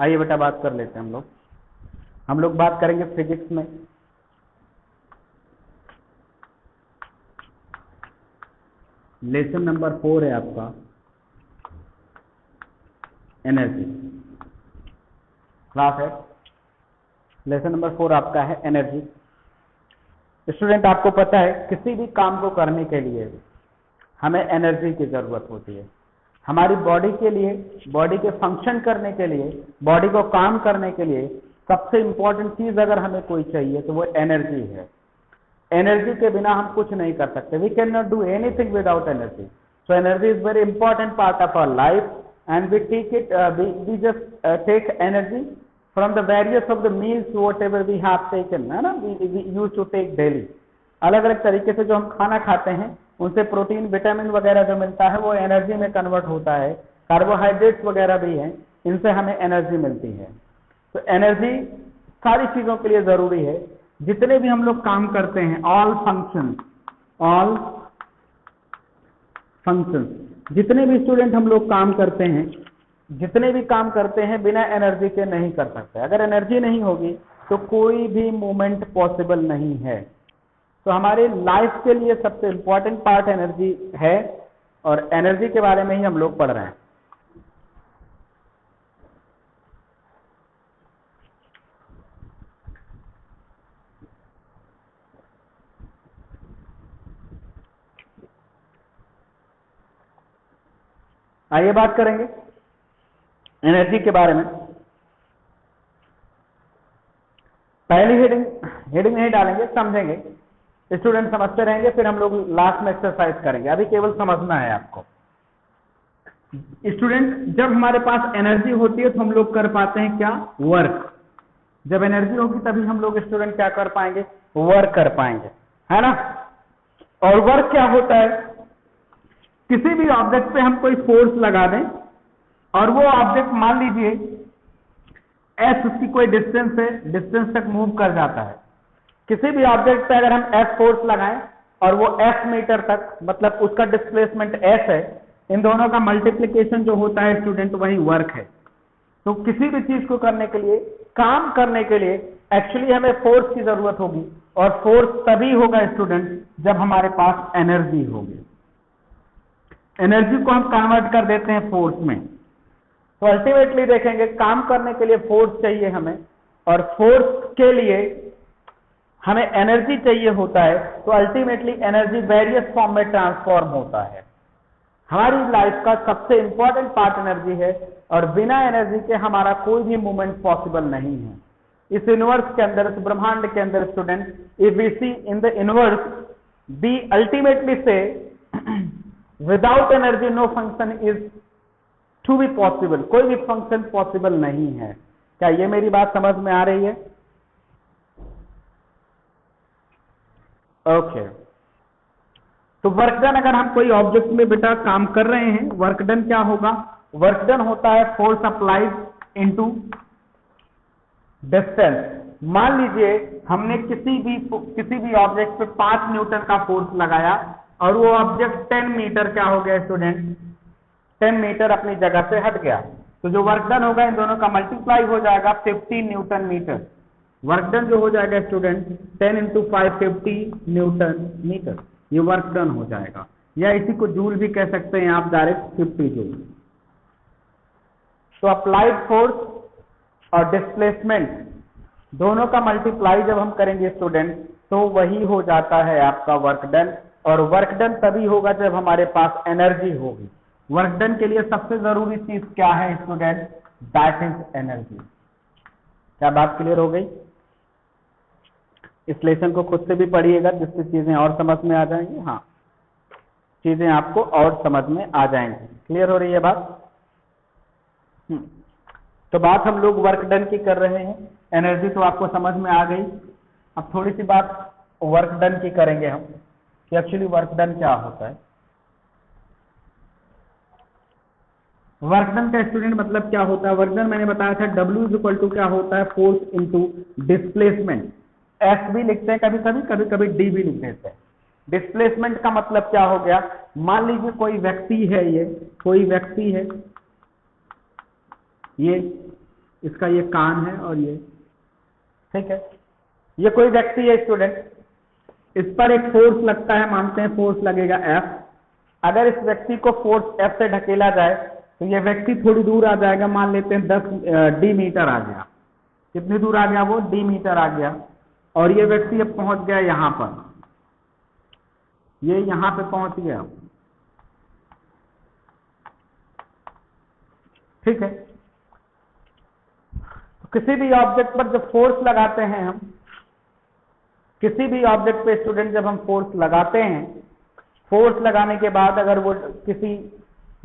आइए बेटा बात कर लेते हैं हम लोग बात करेंगे फिजिक्स में। लेसन नंबर 4 है आपका एनर्जी। क्लास है लेसन नंबर 4 आपका है एनर्जी। स्टूडेंट आपको पता है किसी भी काम को करने के लिए हमें एनर्जी की जरूरत होती है। हमारी बॉडी के लिए, बॉडी के फंक्शन करने के लिए, बॉडी को काम करने के लिए सबसे इंपॉर्टेंट चीज अगर हमें कोई चाहिए तो वो एनर्जी है। एनर्जी के बिना हम कुछ नहीं कर सकते। We can not do anything without energy. So energy is very important part of our life and we take it, we just take energy from the various of the meals whatever we have taken, है ना, we use to take daily. अलग अलग तरीके से जो हम खाना खाते हैं उनसे प्रोटीन, विटामिन वगैरह जो मिलता है वो एनर्जी में कन्वर्ट होता है। कार्बोहाइड्रेट्स वगैरह भी हैं, इनसे हमें एनर्जी मिलती है। तो एनर्जी सारी चीजों के लिए जरूरी है। जितने भी हम लोग काम करते हैं, ऑल फंक्शन, जितने भी स्टूडेंट हम लोग काम करते हैं, जितने भी काम करते हैं बिना एनर्जी के नहीं कर सकते। अगर एनर्जी नहीं होगी तो कोई भी मूवमेंट पॉसिबल नहीं है। तो हमारे लाइफ के लिए सबसे इंपॉर्टेंट पार्ट एनर्जी है और एनर्जी के बारे में ही हम लोग पढ़ रहे हैं। आइए बात करेंगे एनर्जी के बारे में। पहली हेडिंग नहीं डालेंगे, समझेंगे, स्टूडेंट समझते रहेंगे, फिर हम लोग लास्ट में एक्सरसाइज करेंगे। अभी केवल समझना है आपको। स्टूडेंट, जब हमारे पास एनर्जी होती है तो हम लोग कर पाते हैं क्या? वर्क। जब एनर्जी होगी तभी हम लोग स्टूडेंट क्या कर पाएंगे? वर्क कर पाएंगे, है ना। और वर्क क्या होता है? किसी भी ऑब्जेक्ट पे हम कोई फोर्स लगा दें और वो ऑब्जेक्ट मान लीजिए एस, उसकी कोई डिस्टेंस है, डिस्टेंस तक मूव कर जाता है। किसी भी ऑब्जेक्ट पे अगर हम एस फोर्स लगाएं और वो एस मीटर तक, मतलब उसका डिस्प्लेसमेंट एस है, इन दोनों का मल्टीप्लिकेशन जो होता है स्टूडेंट वही वर्क है। तो किसी भी चीज को करने के लिए, काम करने के लिए एक्चुअली हमें फोर्स की जरूरत होगी और फोर्स तभी होगा स्टूडेंट जब हमारे पास एनर्जी होगी। एनर्जी को हम कन्वर्ट कर देते हैं फोर्स में। तो अल्टीमेटली देखेंगे काम करने के लिए फोर्स चाहिए हमें, और फोर्स के लिए हमें एनर्जी चाहिए होता है। तो अल्टीमेटली एनर्जी वेरियस फॉर्म में ट्रांसफॉर्म होता है। हमारी लाइफ का सबसे इंपॉर्टेंट पार्ट एनर्जी है और बिना एनर्जी के हमारा कोई भी मूवमेंट पॉसिबल नहीं है। इस यूनिवर्स के अंदर, इस ब्रह्मांड के अंदर student, if we see in the universe, we ultimately say without energy no function is to be possible. कोई भी फंक्शन पॉसिबल नहीं है। क्या ये मेरी बात समझ में आ रही है? ओके। तो वर्क डन, अगर हम कोई ऑब्जेक्ट में बेटा काम कर रहे हैं, वर्क डन क्या होगा? वर्क डन होता है फोर्स अप्लाइड इनटू डिस्टेंस। मान लीजिए हमने किसी भी ऑब्जेक्ट पे 5 न्यूटन का फोर्स लगाया और वो ऑब्जेक्ट 10 मीटर क्या हो गया स्टूडेंट? 10 मीटर अपनी जगह से हट गया। तो जो वर्क डन होगा इन दोनों का मल्टीप्लाई हो जाएगा 50 न्यूटन मीटर। वर्क डन जो हो जाएगा स्टूडेंट 10 × 5 50 न्यूटन मीटर, ये वर्क डन हो जाएगा। या इसी को जूल भी कह सकते हैं आप, डायरेक्ट 50 जूल। तो अप्लाइड फोर्स और डिस्प्लेसमेंट दोनों का मल्टीप्लाई जब हम करेंगे स्टूडेंट तो वही हो जाता है आपका वर्क डन। और वर्क डन तभी होगा जब हमारे पास एनर्जी होगी। वर्क डन के लिए सबसे जरूरी चीज क्या है स्टूडेंट? That is energy. क्या बात क्लियर हो गई? इस लेसन को खुद से भी पढ़िएगा जिससे चीजें और समझ में आ जाएंगी। हाँ, चीजें आपको और समझ में आ जाएंगी। क्लियर हो रही है बात? तो बात हम लोग वर्क डन की कर रहे हैं। एनर्जी तो आपको समझ में आ गई। अब थोड़ी सी बात वर्क डन की करेंगे हम कि एक्चुअली वर्क डन क्या होता है। वर्क डन का स्टूडेंट मतलब क्या होता है? वर्क डन मैंने बताया था W = क्या होता है? Force into displacement. S भी लिखते हैं कभी कभी, कभी कभी D भी लिख देते हैं। डिस्प्लेसमेंट का मतलब क्या हो गया? मान लीजिए कोई व्यक्ति है, ये कोई व्यक्ति है, ये इसका ये कान है और ये, ठीक है। ये कोई व्यक्ति है स्टूडेंट, इस पर एक फोर्स लगता है, मानते हैं फोर्स लगेगा F। अगर इस व्यक्ति को फोर्स F से ढकेला जाए तो ये व्यक्ति थोड़ी दूर आ जाएगा, मान लेते हैं 10 D मीटर आ गया। कितनी दूर आ गया वो? D मीटर आ गया। और ये व्यक्ति अब पहुंच गया यहां पर, ये यहां पे पहुंच गया, ठीक है। तो किसी भी ऑब्जेक्ट पर जब फोर्स लगाते हैं हम, किसी भी ऑब्जेक्ट पे स्टूडेंट जब हम फोर्स लगाते हैं, फोर्स लगाने के बाद अगर वो किसी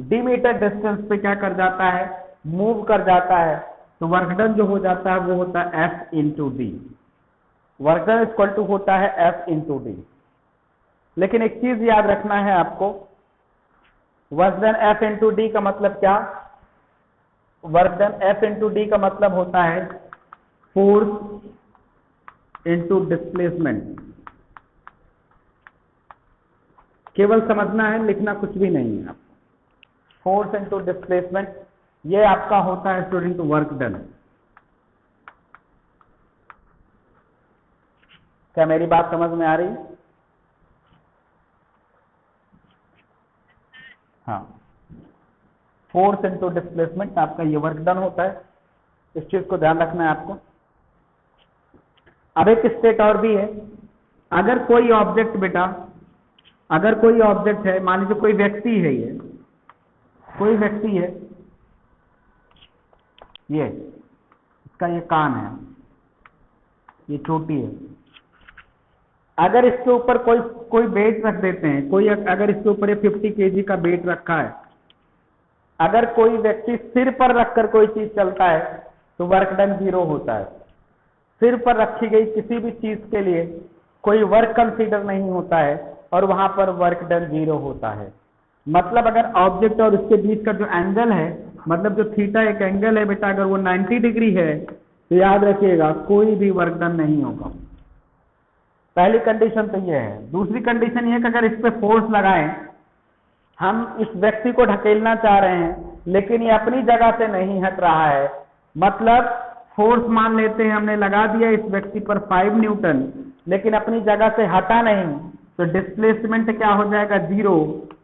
डी मीटर डिस्टेंस पे क्या कर जाता है, मूव कर जाता है, तो वर्क डन जो हो जाता है वो होता है F into D. Work done equal to होता है F इंटू डी। लेकिन एक चीज याद रखना है आपको, work done F into D का मतलब क्या? Work done F into D का मतलब होता है फोर्स इंटू डिस्प्लेसमेंट। केवल समझना है, लिखना कुछ भी नहीं है आपको। फोर्स इंटू डिस्प्लेसमेंट, ये आपका होता है स्टूडेंट वर्क डन। क्या मेरी बात समझ में आ रही? हाँ, फोर्स इंटू डिस्प्लेसमेंट आपका ये वर्क डन होता है। इस चीज को ध्यान रखना है आपको। अब एक स्टेट और भी है, अगर कोई ऑब्जेक्ट बेटा, अगर कोई ऑब्जेक्ट है, मान लीजिए कोई व्यक्ति है, ये कोई व्यक्ति है, ये इसका ये कान है, ये चोटी है। अगर इसके ऊपर कोई वेट रख देते हैं, कोई अगर इसके ऊपर ये 50 kg का वेट रखा है, अगर कोई व्यक्ति सिर पर रखकर कोई चीज चलता है तो वर्क डन 0 होता है। सिर पर रखी गई किसी भी चीज के लिए कोई वर्क कंसीडर नहीं होता है और वहां पर वर्क डन 0 होता है। मतलब अगर ऑब्जेक्ट और उसके बीच का जो एंगल है, मतलब जो थीटा एक एंगल है बेटा, अगर वो 90 डिग्री है तो याद रखिएगा कोई भी वर्क डन नहीं होगा। पहली कंडीशन तो ये है। दूसरी कंडीशन ये कि अगर इस पे फोर्स लगाएं, हम इस व्यक्ति को ढकेलना चाह रहे हैं लेकिन ये अपनी जगह से नहीं हट रहा है, मतलब फोर्स मान लेते हैं हमने लगा दिया इस व्यक्ति पर 5 न्यूटन, लेकिन अपनी जगह से हटा नहीं, तो डिस्प्लेसमेंट क्या हो जाएगा? 0।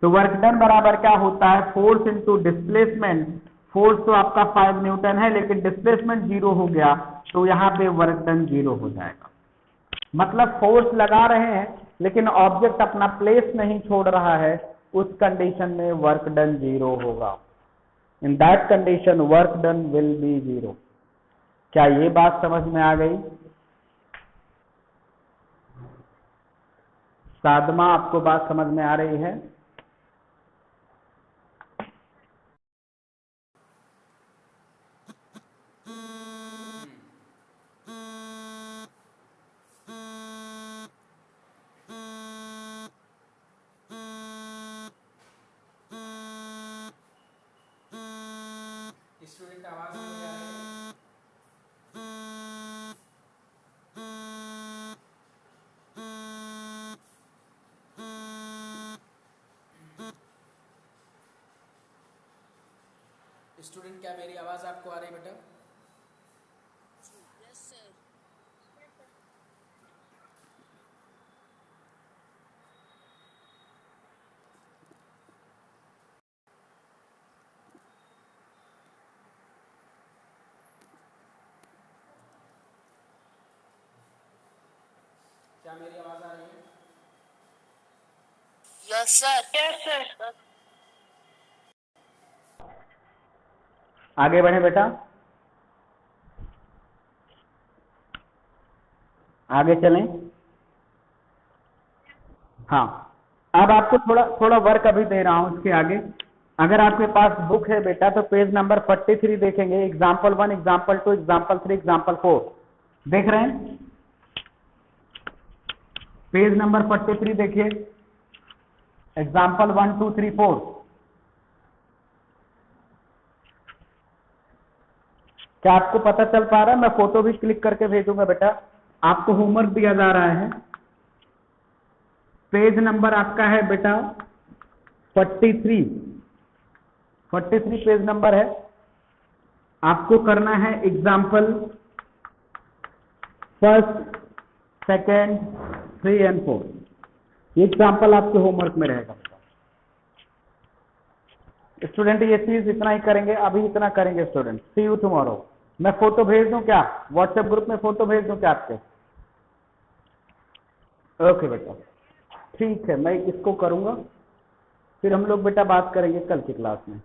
तो वर्क डन बराबर क्या होता है? Force into displacement. फोर्स तो आपका 5 न्यूटन है लेकिन डिस्प्लेसमेंट 0 हो गया, तो यहाँ पे वर्क डन 0 हो जाएगा। मतलब फोर्स लगा रहे हैं लेकिन ऑब्जेक्ट अपना प्लेस नहीं छोड़ रहा है, उस कंडीशन में वर्क डन 0 होगा। In that condition work done will be 0। क्या ये बात समझ में आ गई? साधमा, आपको बात समझ में आ रही है? स्टूडेंट आवाज नहीं आ रही है। स्टूडेंट, क्या मेरी आवाज आपको आ रही है बेटा? Yes sir. क्या मेरी आवाज आ रही है? Yes sir. Yes sir. आगे बढ़े बेटा, आगे चलें। हाँ, अब आपको थोड़ा वर्क अभी दे रहा हूं इसके आगे। अगर आपके पास बुक है बेटा तो पेज नंबर 43 देखेंगे। एग्जाम्पल 1, एग्जाम्पल 2, एग्जाम्पल 3, एग्जाम्पल 4 देख रहे हैं? पेज नंबर 43 देखिए, एग्जाम्पल 1, 2, 3, 4। क्या आपको पता चल पा रहा है? मैं फोटो भी क्लिक करके भेजूंगा बेटा। आपको होमवर्क दिया जा रहा है। पेज नंबर आपका है बेटा 43 पेज नंबर है। आपको करना है एग्जाम्पल फर्स्ट, सेकेंड, 3 एंड 4। ये एग्जाम्पल आपके होमवर्क में रहेगा। स्टूडेंट ये चीज इतना ही करेंगे, अभी इतना करेंगे स्टूडेंट। See you tomorrow. मैं फोटो भेज दूं क्या व्हाट्सएप ग्रुप में? फोटो भेज दूं क्या आपके? ओके बेटा, ठीक है, मैं इसको करूंगा, फिर हम लोग बेटा बात करेंगे कल की क्लास में।